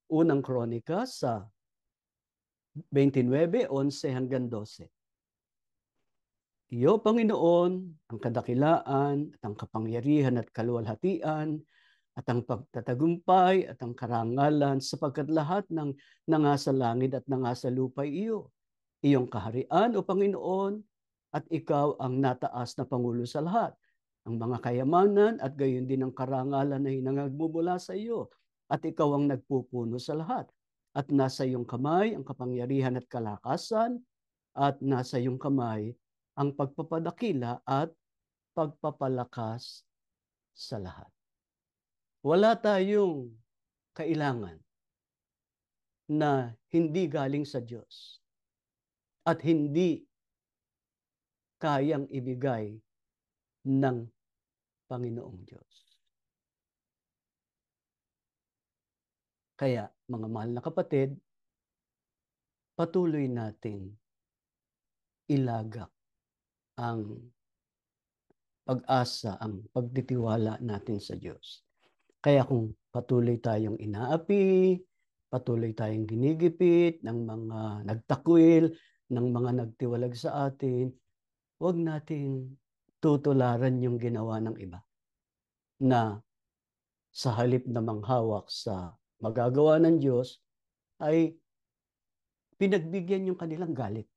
unang Kronika sa 29:11-12. Iyo, Panginoon, ang kadakilaan at ang kapangyarihan at kaluwalhatian at ang pagtatagumpay at ang karangalan sapagkat lahat ng nangasa langit at nangasa lupa iyo. Iyong kaharian, O Panginoon, at ikaw ang nataas na Pangulo sa lahat. Ang mga kayamanan at gayon din ang karangalan na hinangagmumula sa iyo. At ikaw ang nagpupuno sa lahat. At nasa iyong kamay ang kapangyarihan at kalakasan, at nasa iyong kamay ang pagpapadakila at pagpapalakas sa lahat. Wala tayong kailangan na hindi galing sa Diyos at hindi kayang ibigay ng Panginoong Diyos. Kaya, mga mahal na kapatid, patuloy nating ilagak ang pag-asa, ang pagtitiwala natin sa Diyos. Kaya kung patuloy tayong inaapi, patuloy tayong ginigipit ng mga nagtakwil, ng mga nagtiwalag sa atin, huwag nating tutularan yung ginawa ng iba na sa halip na manghawak sa magagawa ng Diyos ay pinagbigyan yung kanilang galit,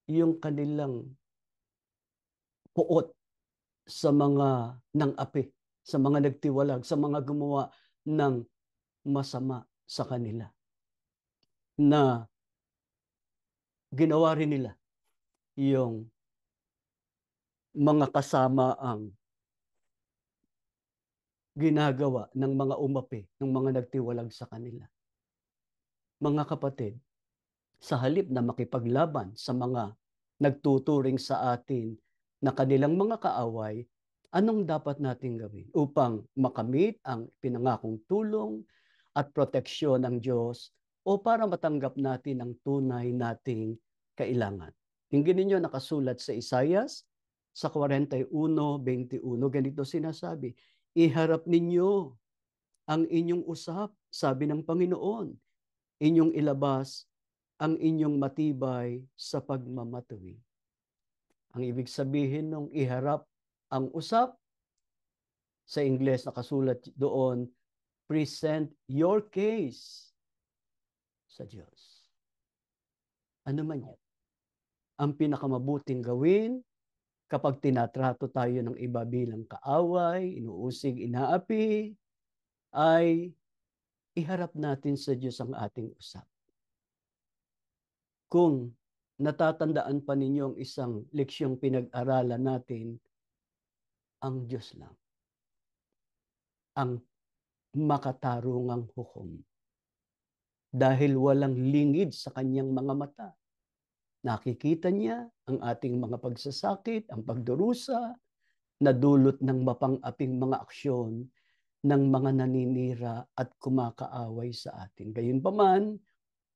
yung kanilang puot sa mga nang-api, sa mga nagtiwalag, sa mga gumawa ng masama sa kanila, na ginawa rin nila yung mga kasama ang ginagawa ng mga umapi, ng mga nagtiwalag sa kanila. Mga kapatid, sa halip na makipaglaban sa mga nagtuturing sa atin na kanilang mga kaaway, anong dapat nating gawin upang makamit ang pinangakong tulong at proteksyon ng Diyos o para matanggap natin ang tunay nating kailangan? Tingnan ninyo, nakasulat sa Isaias sa 41:21, ganito sinasabi, iharap ninyo ang inyong usap, sabi ng Panginoon, inyong ilabas ang inyong matibay sa pagmamatuwid. Ang ibig sabihin nung iharap ang usap, Sa Ingles, nakasulat doon, present your case sa Diyos. Ano man yan. Ang pinakamabuting gawin kapag tinatrato tayo ng iba bilang kaaway, inuusig, inaapi, ay iharap natin sa Diyos ang ating usap. Kung natatandaan pa ninyo ang isang leksyong pinag-aralan natin, ang Diyos lang ang makatarungang hukom. Dahil walang lingid sa kanyang mga mata. Nakikita niya ang ating mga pagsasakit, ang pagdurusa, na dulot ng mapang-aping mga aksyon ng mga naninira at kumakaaway sa atin. Gayunpaman,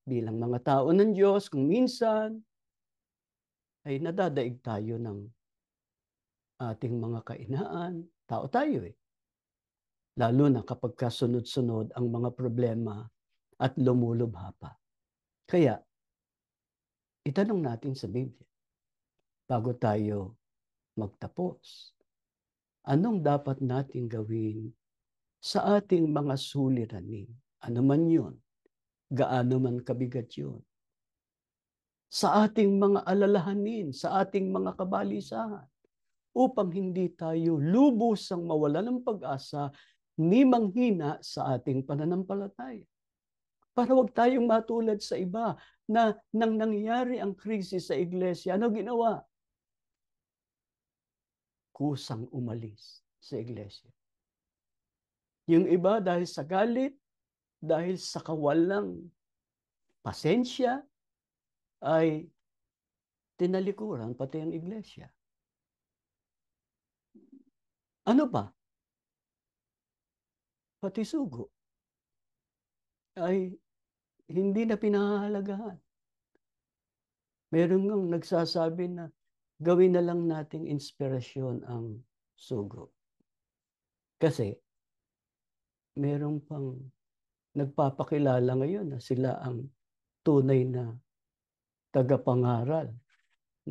bilang mga tao ng Diyos, kung minsan ay nadadaig tayo ng ating mga kainaan. Tao tayo eh. Lalo na kapag kasunod-sunod ang mga problema at lumulubha pa. Kaya, itanong natin sa Biblia, bago tayo magtapos, anong dapat natin gawin sa ating mga suliranin? Ano man yun? Gaano man kabigat yun? Sa ating mga alalahanin, sa ating mga kabalisahan, upang hindi tayo lubusang mawala ng pag-asa ni manghina sa ating pananampalataya. Para wag tayong matulad sa iba na nang nangyari ang krisis sa iglesia, ano ginawa? Kusang umalis sa iglesia. Yung iba dahil sa galit, dahil sa kawalang pasensya, ay tinalikuran pati ang iglesia. Ano pa? Pati sugo ay hindi na pinahahalagahan. Meron ngang nagsasabi na gawin na lang nating inspirasyon ang sugo. Kasi meron pang nagpapakilala ngayon na sila ang tunay na tagapangaral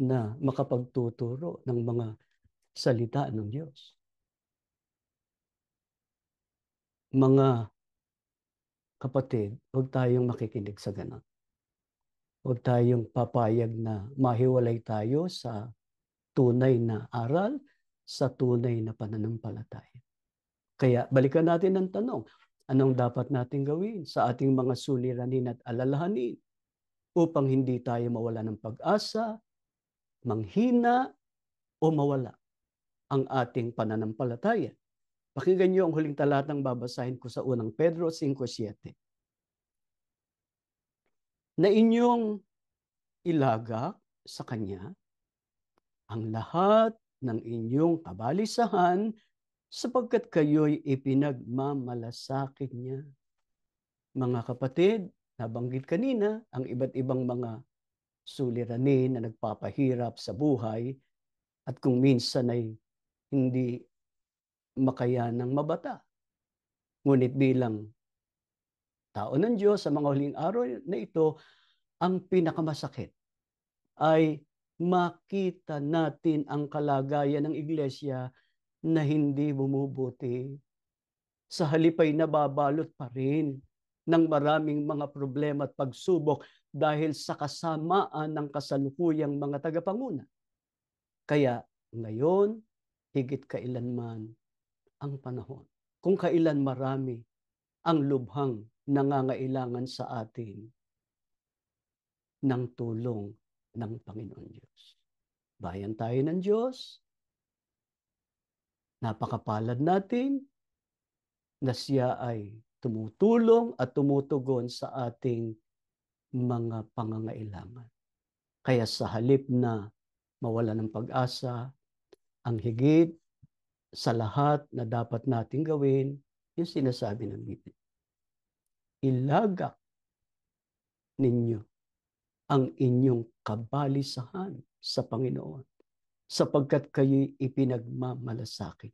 na makapagtuturo ng mga salita ng Diyos. Mga kapatid, huwag tayong makikinig sa ganon. Huwag tayong papayag na mahiwalay tayo sa tunay na aral, sa tunay na pananampalataya. Kaya balikan natin ang tanong, anong dapat natin gawin sa ating mga suliranin at alalahanin upang hindi tayo mawala ng pag-asa, manghina, o mawala ang ating pananampalataya. Pakinggan niyo ang huling talatang babasahin ko sa unang Pedro 5:7. Na inyong ilagak sa Kanya ang lahat ng inyong kabalisahan sapagkat kayo'y ipinagmamalasakit niya. Mga kapatid, nabanggit kanina ang iba't ibang mga suliranin na nagpapahirap sa buhay at kung minsan ay hindi makayanang mabata. Ngunit bilang tao ng Diyos sa mga huling araw na ito, ang pinakamasakit ay makita natin ang kalagayan ng iglesia na hindi bumubuti. Sa halip ay nababalot pa rin ng maraming mga problema at pagsubok dahil sa kasamaan ng kasalukuyang mga tagapanguna. Kaya ngayon, higit kailanman ang panahon. Kung kailan marami ang lubhang nangangailangan sa atin ng tulong ng Panginoon Diyos. Bayan tayo ng Diyos, napakapalad natin na siya ay tumutulong at tumutugon sa ating mga pangangailangan. Kaya sa halip na mawala ng pag-asa, ang higit sa lahat na dapat nating gawin, yung sinasabi ng Biblia. Ilagak ninyo ang inyong kabalisahan sa Panginoon sapagkat kayo'y ipinagmamalasakin.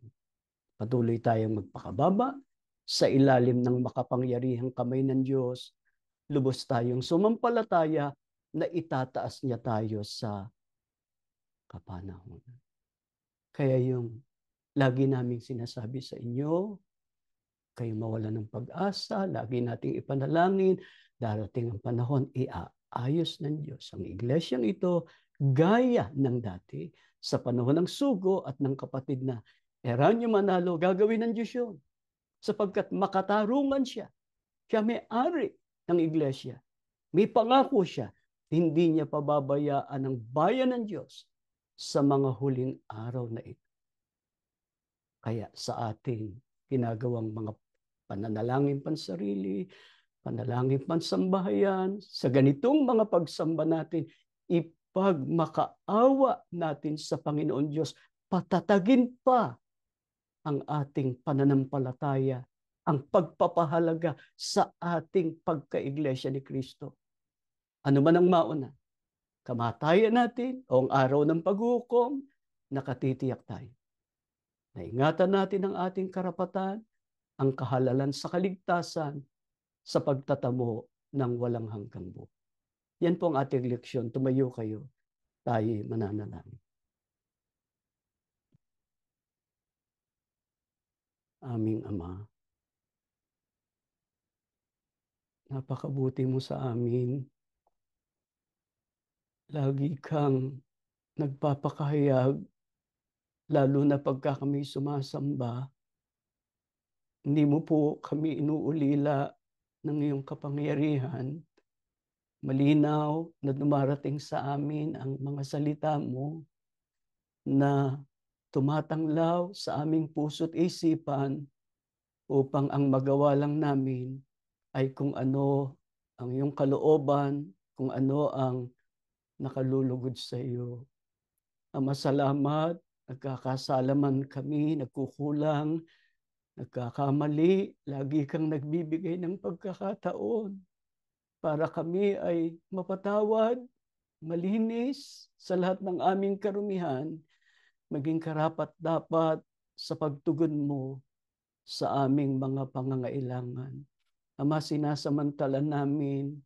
Patuloy tayong magpakababa sa ilalim ng makapangyarihang kamay ng Diyos. Lubos tayong sumampalataya na itataas niya tayo sa kapanahonan. Kaya yung Lagi naming sinasabi sa inyo, kayo mawala ng pag-asa, lagi nating ipanalangin, darating ang panahon, iaayos ng Diyos ang iglesyang ito gaya ng dati. Sa panahon ng sugo at ng kapatid na Eranio Manalo, gagawin ng Diyos yun. Sapagkat makatarungan siya. Siya may-ari ng iglesia. May pangako siya. Hindi niya pababayaan ang bayan ng Diyos sa mga huling araw na ito. Kaya sa ating ginagawang mga pananalangin pansarili, panalangin pansambahayan, sa ganitong mga pagsamba natin, ipagmakaawa natin sa Panginoon Diyos, patatagin pa ang ating pananampalataya, ang pagpapahalaga sa ating pagkaiglesia ni Kristo. Ano man ang mauna, kamatayan natin o ang araw ng paghukom, nakatitiyak tayo. Naingatan natin ang ating karapatan, ang kahalalan sa kaligtasan, sa pagtatamo ng walang hanggang buhay. Yan po ang ating leksyon. Tumayo kayo, tayo mananalangin. Aming Ama, napakabuti mo sa amin. Lagi kang nagpapakahayag, lalo na pagka kami sumasamba. Hindi mo po kami inuulila ng iyong kapangyarihan. Malinaw na dumarating sa amin ang mga salita mo na tumatanglaw sa aming puso't isipan upang ang magawa lang namin ay kung ano ang iyong kalooban, kung ano ang nakalulugod sa iyo. Ama, salamat, nagkakasala man kami, nagkukulang, nagkakamali, lagi kang nagbibigay ng pagkakataon para kami ay mapatawad, malinis sa lahat ng aming karumihan, maging karapat-dapat sa pagtugon mo sa aming mga pangangailangan. Ama, sinasamantala namin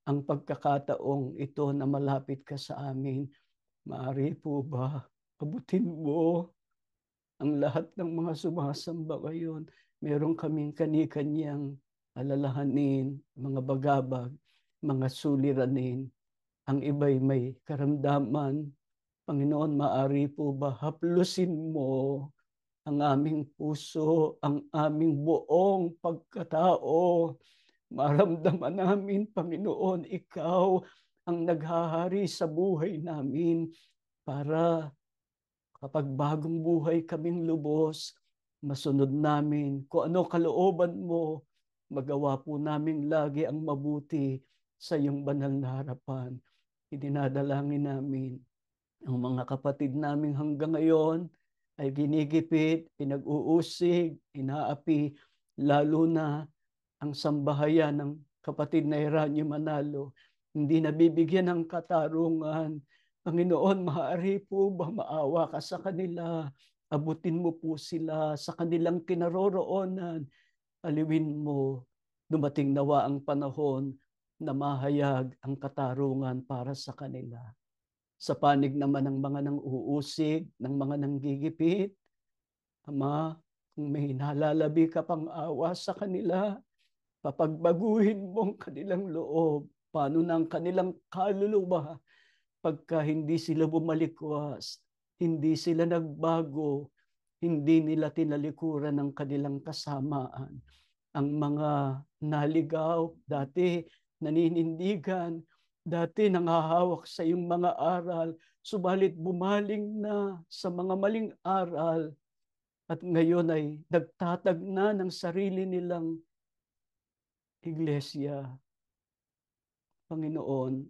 ang pagkakataong ito na malapit ka sa amin. Maaari po ba abutin mo ang lahat ng mga sumasamba ngayon? Meron kaming kani-kanyang alalahanin, mga bagabag, mga suliranin. Ang iba'y may karamdaman. Panginoon, maaari po ba haplusin mo ang aming puso, ang aming buong pagkatao. Maramdaman namin, Panginoon, ikaw ang naghahari sa buhay namin para kapag bagong buhay kaming lubos, masunod namin kung ano kalooban mo, magawa po namin lagi ang mabuti sa iyong banal na harapan. Idinadalangin namin ang mga kapatid namin hanggang ngayon ay ginigipit, pinag-uusig, inaapi, lalo na ang sambahayan ng kapatid na Eranio Manalo, hindi nabibigyan ng katarungan. Panginoon, maaari po ba maawa ka sa kanila? Abutin mo po sila sa kanilang kinaroroonan. Aliwin mo, dumating nawa ang panahon na mahayag ang katarungan para sa kanila. Sa panig naman ng mga nang-uusig, ng mga nanggigipit, Ama, kung may nalalabi ka pang awa sa kanila, papagbaguhin mo ang kanilang loob. Paano na ang kanilang kaluluwa pagka hindi sila bumalikwas, hindi sila nagbago, hindi nila tinalikuran ng kanilang kasamaan. Ang mga naligaw, dati naninindigan, dati nangahawak sa iyong mga aral, subalit bumaling na sa mga maling aral at ngayon ay nagtatag na ng sarili nilang iglesia. Panginoon,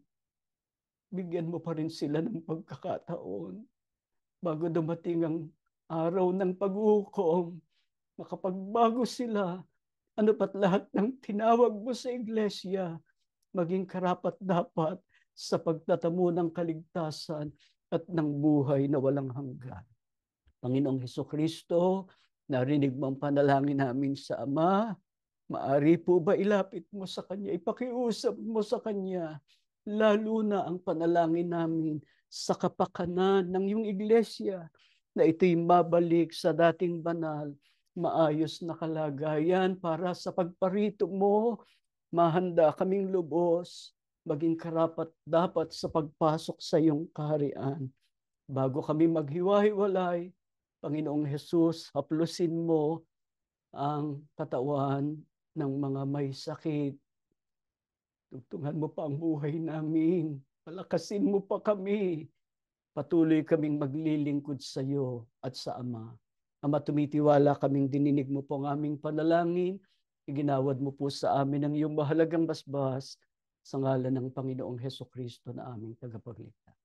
bigyan mo pa rin sila ng pagkakataon bago dumating ang araw ng paghukom, makapagbago sila. Ano pat lahat ng tinawag mo sa iglesia, maging karapat-dapat sa pagtatamo ng kaligtasan at ng buhay na walang hanggan. Panginoong Hesukristo, narinig mo ang panalangin namin sa Ama. Maari po ba ilapit mo sa Kanya, ipakiusap mo sa Kanya, lalo na ang panalangin namin sa kapakanan ng iyong iglesia. na ito'y mabalik sa dating banal, maayos na kalagayan para sa pagparito mo, mahanda kaming lubos, maging karapat-dapat sa pagpasok sa iyong kaharian. Bago kami maghiwa-hiwalay, Panginoong Hesus, haplusin mo ang katawan ng mga may sakit. Tugtungan mo pa ang buhay namin. Palakasin mo pa kami. Patuloy kaming maglilingkod sa iyo at sa Ama. Ama, tumitiwala kaming dininig mo po ang aming panalangin. Iginawad mo po sa amin ang iyong mahalagang basbas sa ngalan ng Panginoong Heso Kristo na aming tagapagligtas.